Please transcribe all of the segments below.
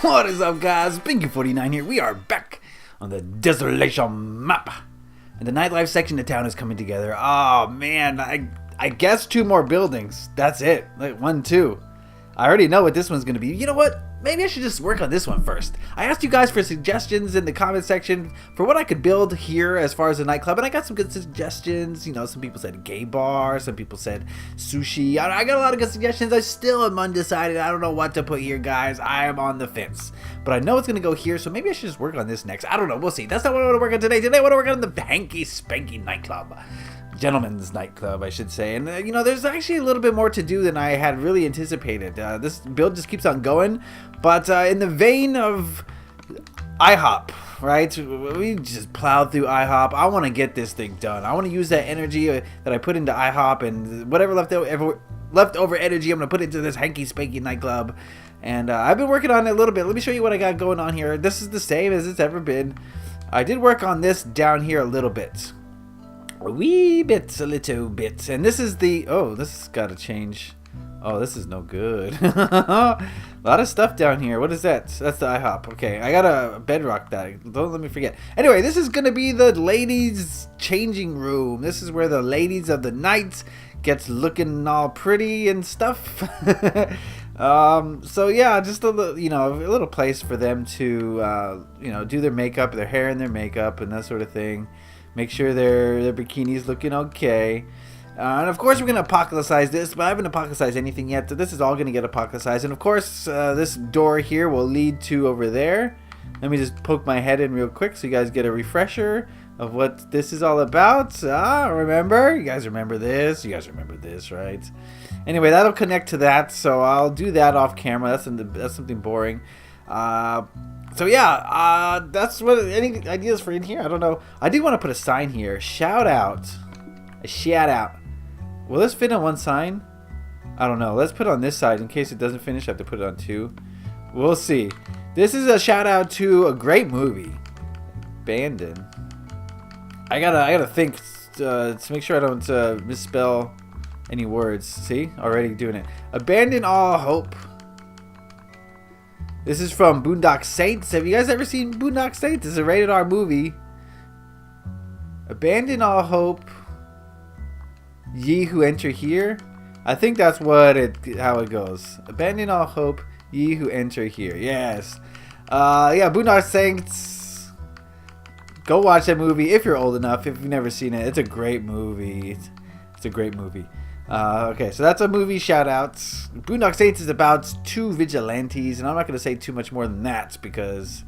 What is up, guys? Beancrew49 here. We are back on the Desolation map. And the nightlife section of town is coming together. Oh, man. I guess 2 more buildings. That's it. Like 1, 2. I already know what this one's going to be. You know what? Maybe I should just work on this one first. I asked you guys for suggestions in the comment section for what I could build here as far as a nightclub, and I got some good suggestions. You know, some people said gay bar, some people said sushi. I got a lot of good suggestions. I still am undecided. I don't know what to put here, guys. I am on the fence. But I know it's going to go here, so maybe I should just work on this next. I don't know. We'll see. That's not what I want to work on today. Today I want to work on the Hanky Spanky nightclub. Gentleman's nightclub, I should say. And you know, there's actually a little bit more to do than I had really anticipated. This build just keeps on going, but in the vein of IHOP, right? We just plowed through IHOP. I want to get this thing done. I want to use that energy that I put into IHOP and whatever leftover energy I'm going to put into this Hanky Spanky nightclub. And I've been working on it a little bit. Let me show you what I got going on here. This is the same as it's ever been. I did work on this down here a little bit. A little bit. And this is the, oh, this has got to change. Oh, this is no good. A lot of stuff down here. What is that? That's the IHOP. Okay, I got a bedrock that. Don't let me forget. Anyway, this is going to be the ladies' changing room. This is where the ladies of the night gets looking all pretty and stuff. So yeah, just a little place for them to, do their makeup, their hair and their makeup and that sort of thing. Make sure their bikini's looking okay. And of course we're going to apocalypsize this, but I haven't apocalypsized anything yet, so this is all going to get apocalypsized. And of course, this door here will lead to over there. Let me just poke my head in real quick so you guys get a refresher of what this is all about. Remember? You guys remember this? You guys remember this, right? Anyway, that'll connect to that, so I'll do that off camera. That's something boring. So yeah, that's what. Any ideas for in here? I don't know. I do want to put a sign here. Shout out. A shout out. Will this fit on one sign? I don't know. Let's put it on this side in case it doesn't finish. I have to put it on 2. We'll see. This is a shout out to a great movie, Abandon. I gotta think to make sure I don't misspell any words. See, already doing it. Abandon all hope. This is from Boondock Saints. Have you guys ever seen Boondock Saints? It's a rated R movie. Abandon all hope, ye who enter here. I think that's how it goes. Abandon all hope, ye who enter here. Yes. Yeah, Boondock Saints. Go watch that movie if you're old enough. If you've never seen it, it's a great movie. It's a great movie. Okay, so that's a movie shout out. Boondock Saints is about 2 vigilantes, and I'm not going to say too much more than that because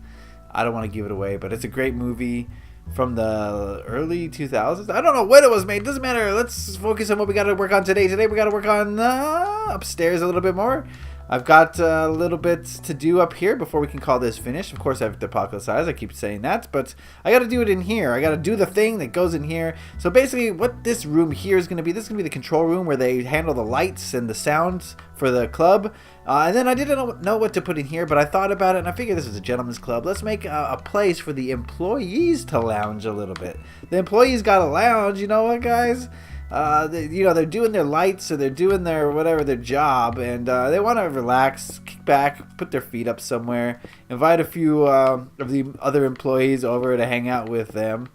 I don't want to give it away, but it's a great movie from the early 2000s. I don't know when it was made. It doesn't matter. Let's focus on what we got to work on today. Today we got to work on upstairs a little bit more. I've got a little bit to do up here before we can call this finished. Of course, I have to apocalypsize. I keep saying that, but I got to do it in here. I got to do the thing that goes in here. So basically, what this room here is going to be, this is going to be the control room where they handle the lights and the sounds for the club. And then I didn't know what to put in here, but I thought about it, and I figured this is a gentleman's club. Let's make a place for the employees to lounge a little bit. The employees got to lounge, you know what, guys? They're doing their lights or they're doing their job, and they want to relax, kick back, put their feet up somewhere, invite a few of the other employees over to hang out with them.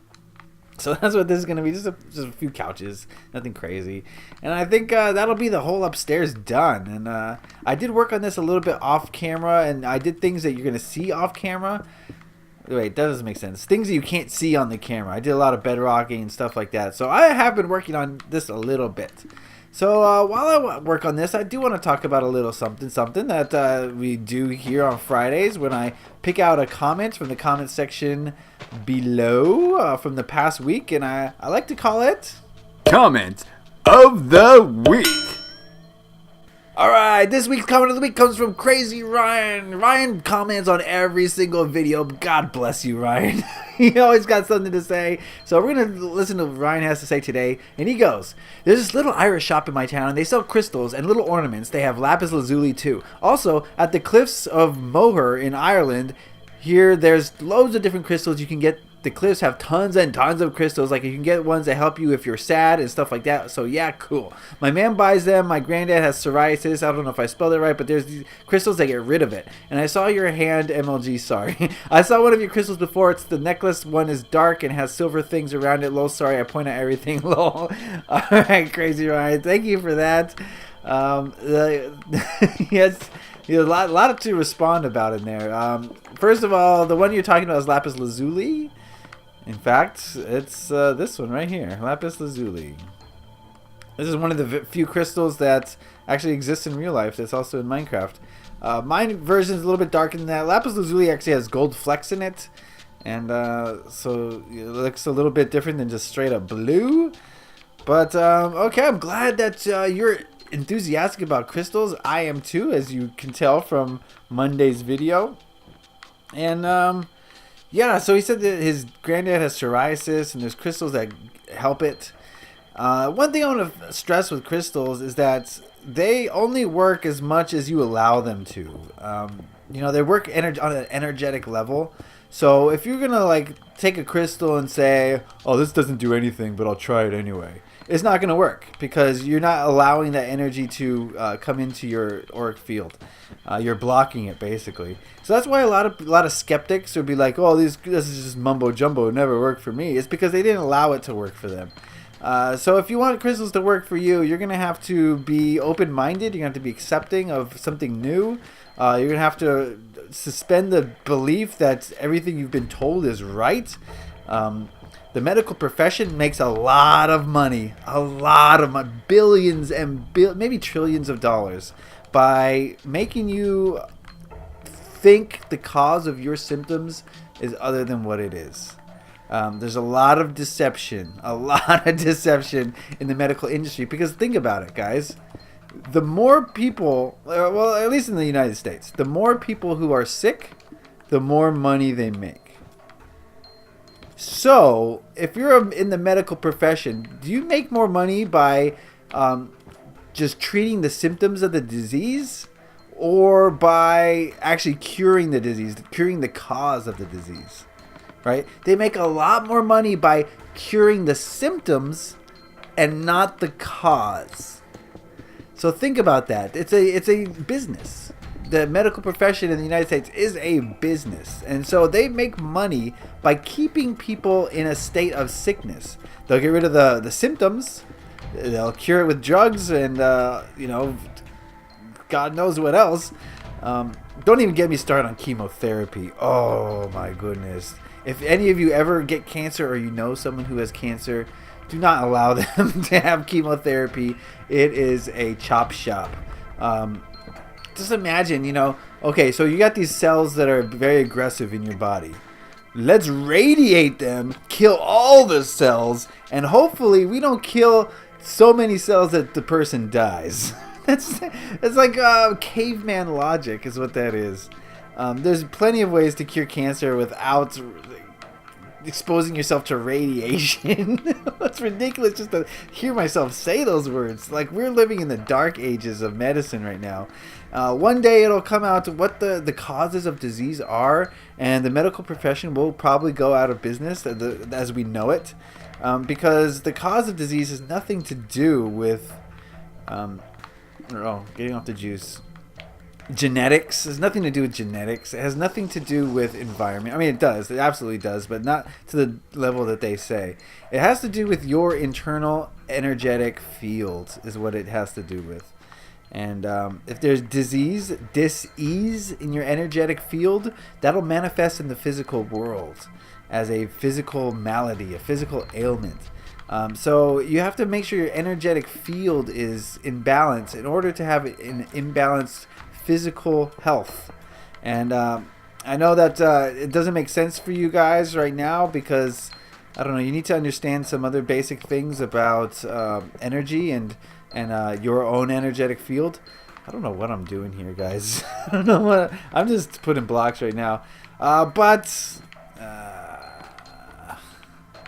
So that's what this is going to be, just a few couches, nothing crazy. And I think that'll be the whole upstairs done. And I did work on this a little bit off camera, and I did things that you're going to see off camera. Wait, that doesn't make sense. Things that you can't see on the camera. I did a lot of bedrocking and stuff like that. So I have been working on this a little bit. So while I work on this, I do want to talk about a little something that we do here on Fridays when I pick out a comment from the comment section below from the past week. And I like to call it Comment of the Week. Alright, this week's comment of the week comes from Crazy Ryan. Ryan comments on every single video. God bless you, Ryan. He always got something to say. So we're going to listen to what Ryan has to say today. And he goes, there's this little Irish shop in my town, and they sell crystals and little ornaments. They have lapis lazuli too. Also, at the cliffs of Moher in Ireland, here there's loads of different crystals you can get the cliffs have tons and tons of crystals. Like you can get ones that help you if you're sad and stuff like that. So yeah, cool. My man buys them. My granddad has psoriasis. I don't know if I spelled it right, but there's these crystals that get rid of it. And I saw your hand, MLG. Sorry, I saw one of your crystals before. It's the necklace one is dark and has silver things around it. Lol, sorry, I point at everything. Lol. All right, crazy Ryan. Thank you for that. Yes. A lot to respond about in there. First of all, the one you're talking about is lapis lazuli. In fact, it's this one right here, lapis lazuli. This is one of the few crystals that actually exists in real life. That's also in Minecraft. My version is a little bit darker than that. Lapis lazuli actually has gold flecks in it, and so it looks a little bit different than just straight up blue. But okay, I'm glad that you're enthusiastic about crystals. I am too, as you can tell from Monday's video. And yeah, so he said that his granddad has psoriasis and there's crystals that help it. One thing I want to stress with crystals is that they only work as much as you allow them to. You know, they work on an energetic level. So if you're gonna like take a crystal and say, oh, this doesn't do anything, but I'll try it anyway, it's not going to work because you're not allowing that energy to come into your auric field. You're blocking it basically. So that's why a lot of skeptics would be like, "Oh, this is just mumbo jumbo. It never worked for me." It's because they didn't allow it to work for them. So if you want crystals to work for you, you're going to have to be open-minded. You're going to have to be accepting of something new. You're going to have to suspend the belief that everything you've been told is right. The medical profession makes a lot of money, billions and maybe trillions of dollars by making you think the cause of your symptoms is other than what it is. There's a lot of deception in the medical industry because think about it, guys. The more people, well, at least in the United States, the more people who are sick, the more money they make. So, if you're in the medical profession, do you make more money by just treating the symptoms of the disease or by actually curing the disease, curing the cause of the disease? Right? They make a lot more money by curing the symptoms and not the cause. So think about that. It's a business. The medical profession in the United States is a business. And so they make money by keeping people in a state of sickness. They'll get rid of the symptoms. They'll cure it with drugs and, you know, God knows what else. Don't even get me started on chemotherapy. Oh, my goodness. If any of you ever get cancer or you know someone who has cancer, do not allow them to have chemotherapy. It is a chop shop. Just imagine, you know, okay, so you got these cells that are very aggressive in your body. Let's radiate them, kill all the cells, and hopefully we don't kill so many cells that the person dies. That's like caveman logic is what that is. There's plenty of ways to cure cancer without exposing yourself to radiation. It's ridiculous just to hear myself say those words. Like, we're living in the dark ages of medicine right now. One day it'll come out to what the causes of disease are, and the medical profession will probably go out of business as we know it, because the cause of disease has nothing to do with getting off the juice. Genetics has nothing to do with genetics. It has nothing to do with environment. I mean, it does. It absolutely does, but not to the level that they say. It has to do with your internal energetic field is what it has to do with. And if there's dis-ease in your energetic field, that'll manifest in the physical world as a physical malady, a physical ailment. So you have to make sure your energetic field is in balance in order to have an imbalanced physical health. And I know that it doesn't make sense for you guys right now because, I don't know, you need to understand some other basic things about energy and your own energetic field. I don't know what I'm doing here, guys. I don't know what I'm just putting blocks right now. But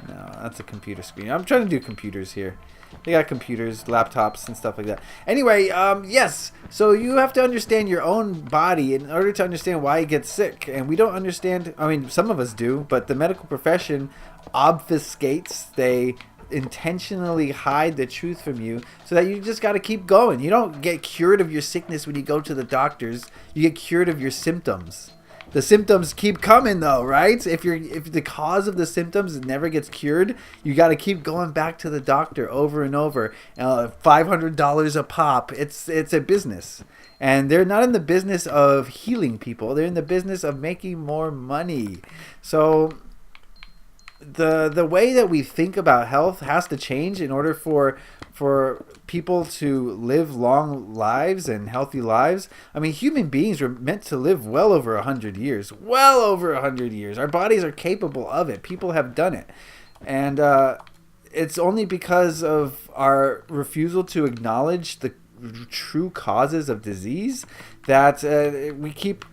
no, that's a computer screen. I'm trying to do computers here. They got computers, laptops, and stuff like that. Anyway, yes. So you have to understand your own body in order to understand why you get sick. And we don't understand. I mean, some of us do, but the medical profession obfuscates. They intentionally hide the truth from you so that you just got to keep going. You don't get cured of your sickness when you go to the doctors. You get cured of your symptoms. The symptoms keep coming though, right? If the cause of the symptoms never gets cured, you got to keep going back to the doctor over and over. $500 a pop. It's a business. And they're not in the business of healing people. They're in the business of making more money. So the way that we think about health has to change in order for people to live long lives and healthy lives. I mean, human beings were meant to live well over 100 years. Well over 100 years. Our bodies are capable of it. People have done it. And it's only because of our refusal to acknowledge the true causes of disease that we keep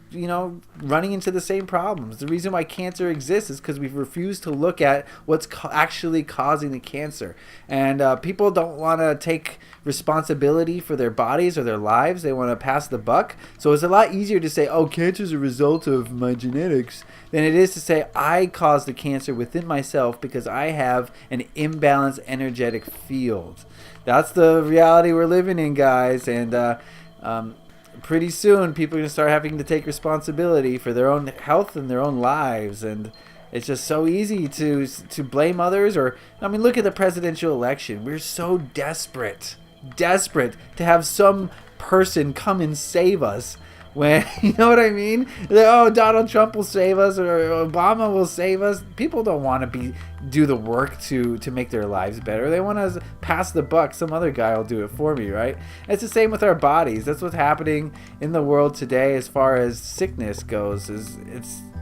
running into the same problems. The reason why cancer exists is because we've refused to look at what's actually causing the cancer. And people don't want to take responsibility for their bodies or their lives. They want to pass the buck. So it's a lot easier to say, oh, cancer is a result of my genetics, than it is to say, I caused the cancer within myself because I have an imbalanced energetic field. That's the reality we're living in, guys. And pretty soon people are going to start having to take responsibility for their own health and their own lives. And it's just so easy to blame others. Or, I mean, look at the presidential election. We're so desperate to have some person come and save us. When, you know what I mean? Oh, Donald Trump will save us, or Obama will save us. People don't want to do the work to make their lives better. They want to pass the buck. Some other guy will do it for me, right? It's the same with our bodies. That's what's happening in the world today as far as sickness goes.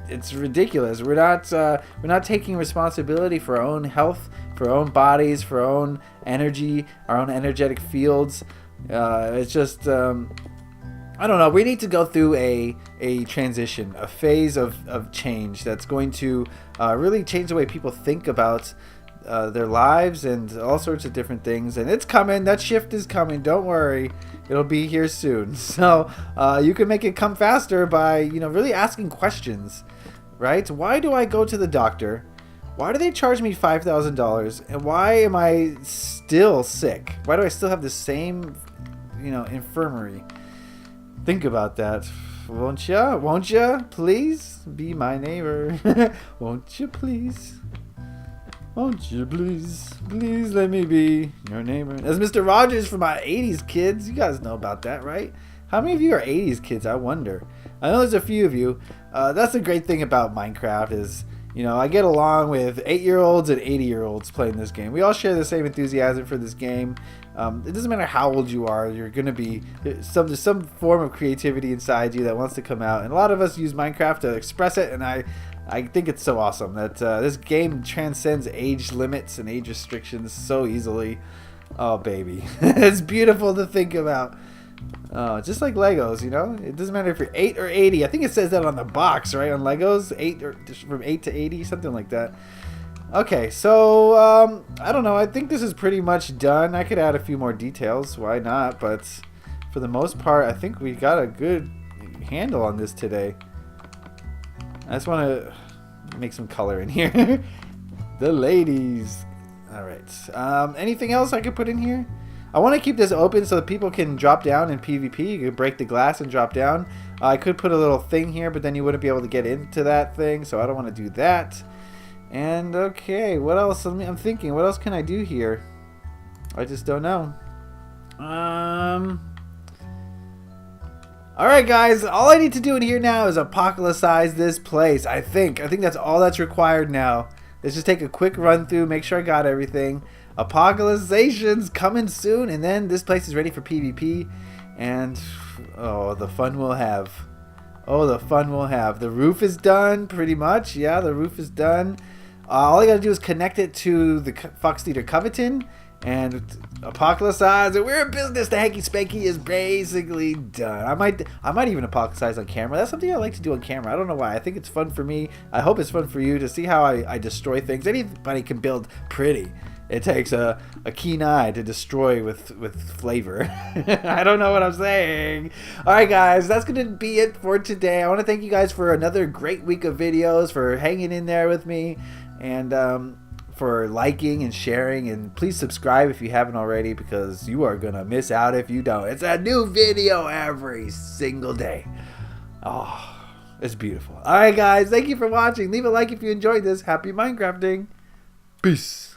It's ridiculous. We're not taking responsibility for our own health, for our own bodies, for our own energy, our own energetic fields. It's just I don't know. We need to go through a transition, a phase of change that's going to really change the way people think about their lives and all sorts of different things. And it's coming. That shift is coming. Don't worry. It'll be here soon. So you can make it come faster by really asking questions, right? Why do I go to the doctor? Why do they charge me $5,000? And why am I still sick? Why do I still have the same infirmary? Think about that, won't ya? Won't ya? Please be my neighbor. Won't you please? Won't you please? Please let me be your neighbor. That's Mr. Rogers from my 80s kids. You guys know about that, right? How many of you are 80s kids? I wonder. I know there's a few of you. That's the great thing about Minecraft is, I get along with 8-year-olds and 80-year-olds playing this game. We all share the same enthusiasm for this game. It doesn't matter how old you are. You're going to be there's some form of creativity inside you that wants to come out. And a lot of us use Minecraft to express it. And I think it's so awesome that this game transcends age limits and age restrictions so easily. Oh, baby. It's beautiful to think about. Just like Legos, it doesn't matter if you're 8 or 80. I think it says that on the box, right? On Legos, from 8 to 80, something like that. Okay, so I don't know. I think this is pretty much done. I could add a few more details. Why not? But for the most part, I think we got a good handle on this today. I just want to make some color in here. The ladies. All right. Anything else I could put in here? I want to keep this open so that people can drop down in PvP. You could break the glass and drop down. I could put a little thing here, but then you wouldn't be able to get into that thing, so I don't want to do that. And okay, what else? I'm thinking, what else can I do here? I just don't know. Alright guys, all I need to do in here now is apocalypsize this place. I think that's all that's required now. Let's just take a quick run through, make sure I got everything. Apocalypsation's coming soon, and then this place is ready for PvP. And oh, the fun we'll have. Oh, the fun we'll have. The roof is done, pretty much. Yeah, the roof is done. All I gotta do is connect it to the Fox Leader Coveton and apocalypsize. And we're in business. The Hanky Spanky is basically done. I might even apocalypsize on camera. That's something I like to do on camera. I don't know why. I think it's fun for me. I hope it's fun for you to see how I destroy things. Anybody can build pretty. It takes a keen eye to destroy with flavor. I don't know what I'm saying. Alright guys, that's going to be it for today. I want to thank you guys for another great week of videos, for hanging in there with me, and for liking and sharing. And please subscribe if you haven't already, because you are going to miss out if you don't. It's a new video every single day. Oh, it's beautiful. Alright guys, thank you for watching. Leave a like if you enjoyed this. Happy Minecrafting. Peace.